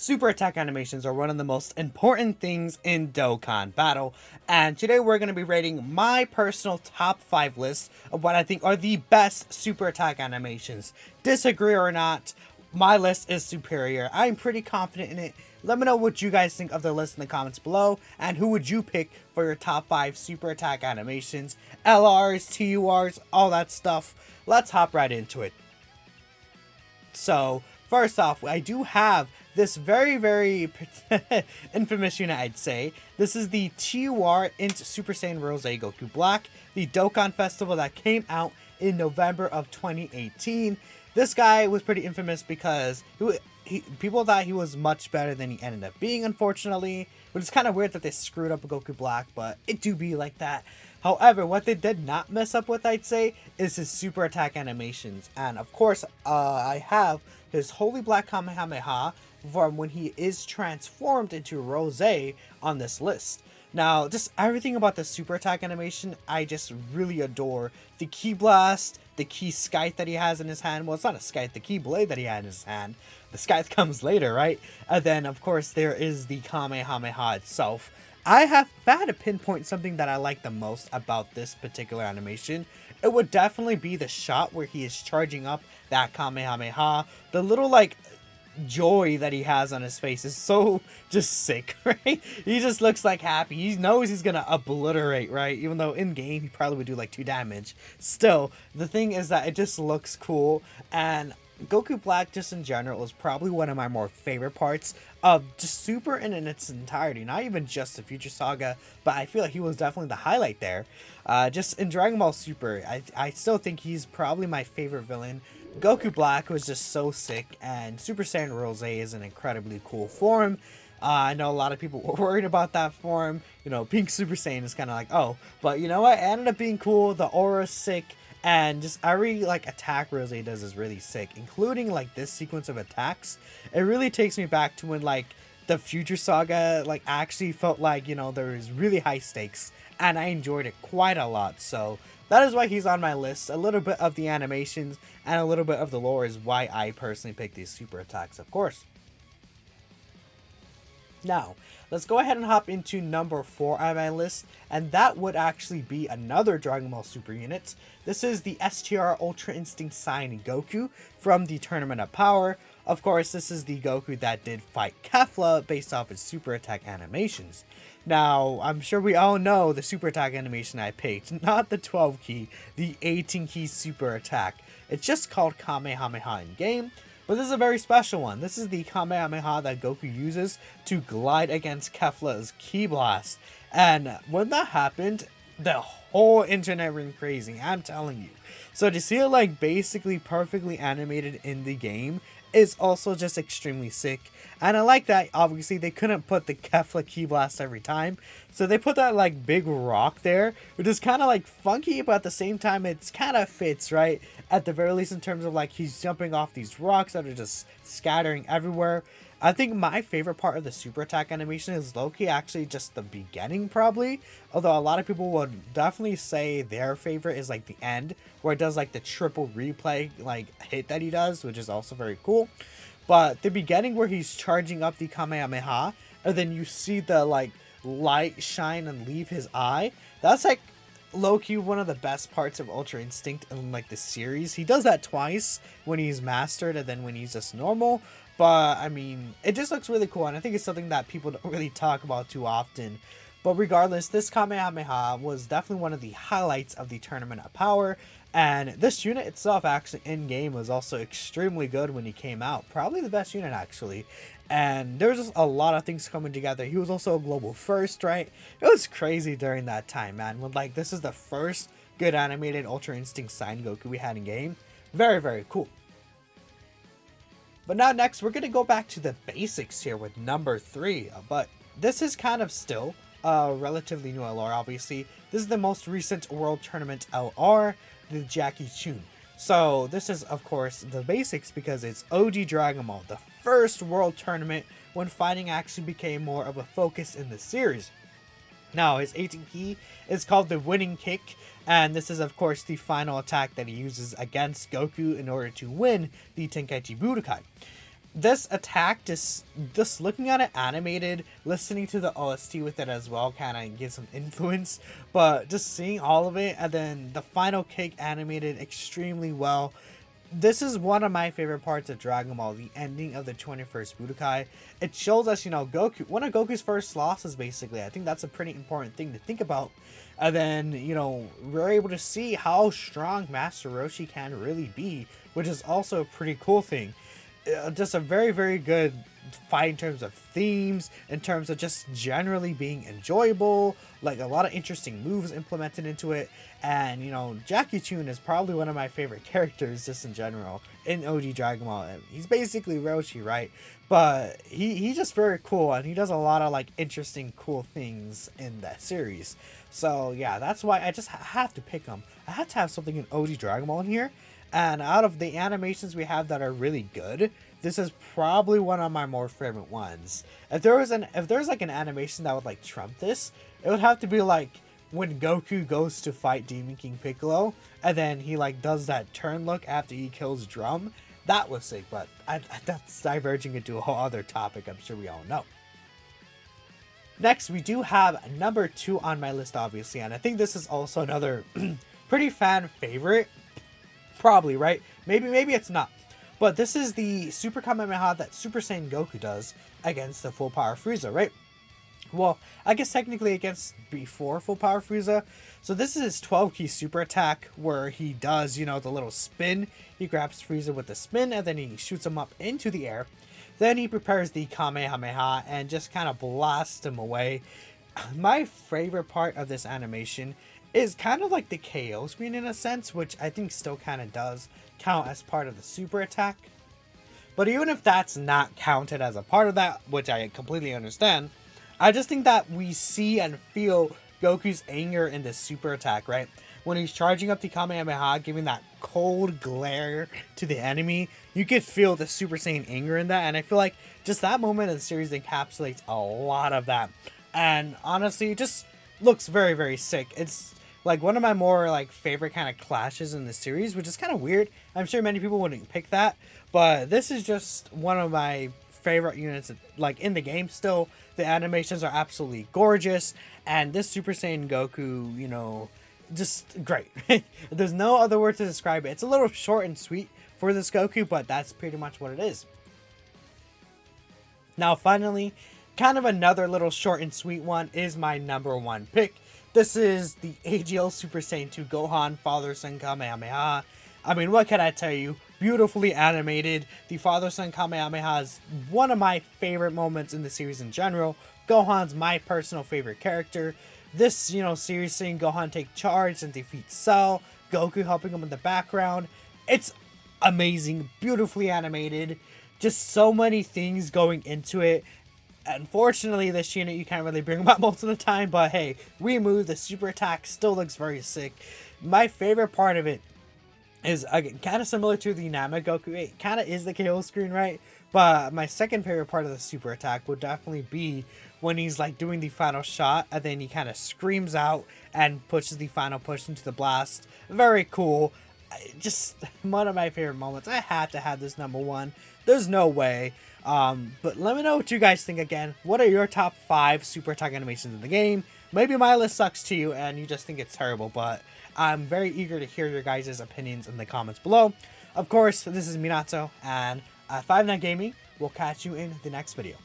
Super attack animations are one of the most important things in Dokkan Battle, and today we're going to be rating my personal top 5 list of what I think are the best super attack animations. Disagree or not, my list is superior. I'm pretty confident in it. Let me know what you guys think of the list in the comments below, and who would you pick for your top 5 super attack animations, LRs, TURs, all that stuff. Let's hop right into it. So, first off, I do have this very infamous unit, I'd say. This is the TUR Int Super Saiyan Rose Goku Black, the Dokkan Festival that came out in November of 2018. This guy was pretty infamous because people thought he was much better than he ended up being, unfortunately. But it's kind of weird that they screwed up Goku Black, but it do be like that. However, what they did not mess up with, I'd say, is his super attack animations. And of course, I have his Holy Black Kamehameha from when he is transformed into Rose on this list. Now, just everything about the super attack animation, I just really adore. The Ki Blast, the Ki Scythe that he has in his hand. Well, it's not a Scythe, the Ki Blade that he had in his hand. The Scythe comes later, right? And then, of course, there is the Kamehameha itself. If I had to pinpoint something that I like the most about this particular animation, it would definitely be the shot where he is charging up that Kamehameha. The little, like, joy that he has on his face is so just sick, right? He just looks like happy. He knows he's gonna obliterate, right? Even though in game he probably would do like 2 damage. Still, the thing is that it just looks cool, and Goku Black just in general is probably one of my more favorite parts of just Super in its entirety. Not even just the Future Saga, but I feel like he was definitely the highlight there. Just in Dragon Ball Super, I still think he's probably my favorite villain. Goku Black was just so sick, and Super Saiyan Rose is an incredibly cool form. I know a lot of people were worried about that form. You know, Pink Super Saiyan is kind of like, oh, but you know what? It ended up being cool. The aura's sick. And just every like attack Rose does is really sick, including like this sequence of attacks. It really takes me back to when like the Future Saga like actually felt like, you know, there was really high stakes, and I enjoyed it quite a lot. So that is why he's on my list. A little bit of the animations and a little bit of the lore is why I personally picked these super attacks, of course. Now, let's go ahead and hop into number 4 on my list, and that would actually be another Dragon Ball Super unit. This is the STR Ultra Instinct Saiyan Goku from the Tournament of Power. Of course, this is the Goku that did fight Kefla based off his super attack animations. Now, I'm sure we all know the super attack animation I picked, not the 12 key, the 18 key super attack. It's just called Kamehameha in game. But this is a very special one. This is the Kamehameha that Goku uses to glide against Kefla's Ki Blast. And when that happened, the whole internet went crazy, I'm telling you. So to see it like basically perfectly animated in the game is also just extremely sick. And I like that obviously they couldn't put the Kefla Ki Blast every time. So they put that like big rock there, which is kind of like funky, but at the same time it's kind of fits, right? At the very least in terms of like he's jumping off these rocks that are just scattering everywhere. I think my favorite part of the super attack animation is low-key actually just the beginning probably. Although a lot of people would definitely say their favorite is like the end, where it does like the triple replay like hit that he does, which is also very cool. But the beginning where he's charging up the Kamehameha, and then you see the like light shine and leave his eye. That's like low-key one of the best parts of Ultra Instinct in like the series. He does that twice, when he's mastered and then when he's just normal. But I mean, it just looks really cool, and I think it's something that people don't really talk about too often. But regardless, this Kamehameha was definitely one of the highlights of the Tournament of Power. And this unit itself actually in game was also extremely good when he came out. Probably the best unit actually. And there was just a lot of things coming together. He was also a global first, right? It was crazy during that time, man. When like this is the first good animated Ultra Instinct Saiyan Goku we had in game. Very cool. But now next we're going to go back to the basics here with number 3. But this is kind of still relatively new LR, obviously. This is the most recent World Tournament LR, the Jackie Chun. So this is, of course, the basics because it's OG Dragon Ball, the first World Tournament when fighting actually became more of a focus in the series. Now, his 18 key is called the Winning Kick, and this is, of course, the final attack that he uses against Goku in order to win the Tenkaichi Budokai. this attack, just looking at it animated, listening to the OST with it as well kind of gives some influence, but just seeing all of it and then the final kick animated extremely well. This is one of my favorite parts of Dragon Ball, the ending of the 21st Budokai. It shows us, Goku, one of Goku's first losses, basically. I think that's a pretty important thing to think about. And then, we're able to see how strong Master Roshi can really be, which is also a pretty cool thing. Just a very, very good fight in terms of themes, in terms of just generally being enjoyable, like a lot of interesting moves implemented into it. And Jackie Chun is probably one of my favorite characters just in general in OG Dragon Ball. He's basically Roshi, right? But he's just very cool, and he does a lot of like interesting cool things in that series. So yeah, that's why I just have to pick him. I have to have something in OG Dragon Ball in here. And out of the animations we have that are really good, this is probably one of my more favorite ones. If there's like an animation that would like trump this, it would have to be like when Goku goes to fight Demon King Piccolo, and then he like does that turn look after he kills Drum. That was sick, but that's diverging into a whole other topic I'm sure we all know. Next, we do have number 2 on my list, obviously, and I think this is also another pretty fan favorite. Probably, right? Maybe it's not. But this is the Super Kamehameha that Super Saiyan Goku does against the Full Power Frieza, right? Well, I guess technically against before Full Power Frieza. So this is his 12 key super attack where he does, the little spin. He grabs Frieza with the spin and then he shoots him up into the air. Then he prepares the Kamehameha and just kind of blasts him away. My favorite part of this animation is kind of like the KO screen in a sense, which I think still kind of does count as part of the super attack. But even if that's not counted as a part of that, which I completely understand, I just think that we see and feel Goku's anger in this super attack, right? When he's charging up the Kamehameha, giving that cold glare to the enemy, you could feel the Super Saiyan anger in that, and I feel like just that moment in the series encapsulates a lot of that. And honestly, it just looks very, very sick. It's like one of my more like favorite kind of clashes in the series, which is kind of weird. I'm sure many people wouldn't pick that, but this is just one of my favorite units like in the game. Still, the animations are absolutely gorgeous, and this Super Saiyan Goku, just great. There's no other word to describe it. It's a little short and sweet for this Goku, but that's pretty much what it is. Now finally, kind of another little short and sweet one is my number 1 pick. This is the AGL Super Saiyan 2 Gohan Father-Son Kamehameha. I mean, what can I tell you? Beautifully animated. The Father-Son Kamehameha is one of my favorite moments in the series in general. Gohan's my personal favorite character. This, series seeing Gohan take charge and defeat Cell, Goku helping him in the background. It's amazing, beautifully animated. Just so many things going into it. Unfortunately, this unit you can't really bring him up most of the time, but hey, we move. The super attack still looks very sick. My favorite part of it is, again, kind of similar to the Namek Goku. It kind of is the KO screen, right? But my second favorite part of the super attack would definitely be when he's like doing the final shot and then he kind of screams out and pushes the final push into the blast. Very cool. Just one of my favorite moments. I had to have this number 1. There's no way. But let me know what you guys think again. What are your top 5 super attack animations in the game? Maybe my list sucks to you and you just think it's terrible, but I'm very eager to hear your guys' opinions in the comments below. Of course, this is Minato, and 5 Night Gaming. We'll catch you in the next video.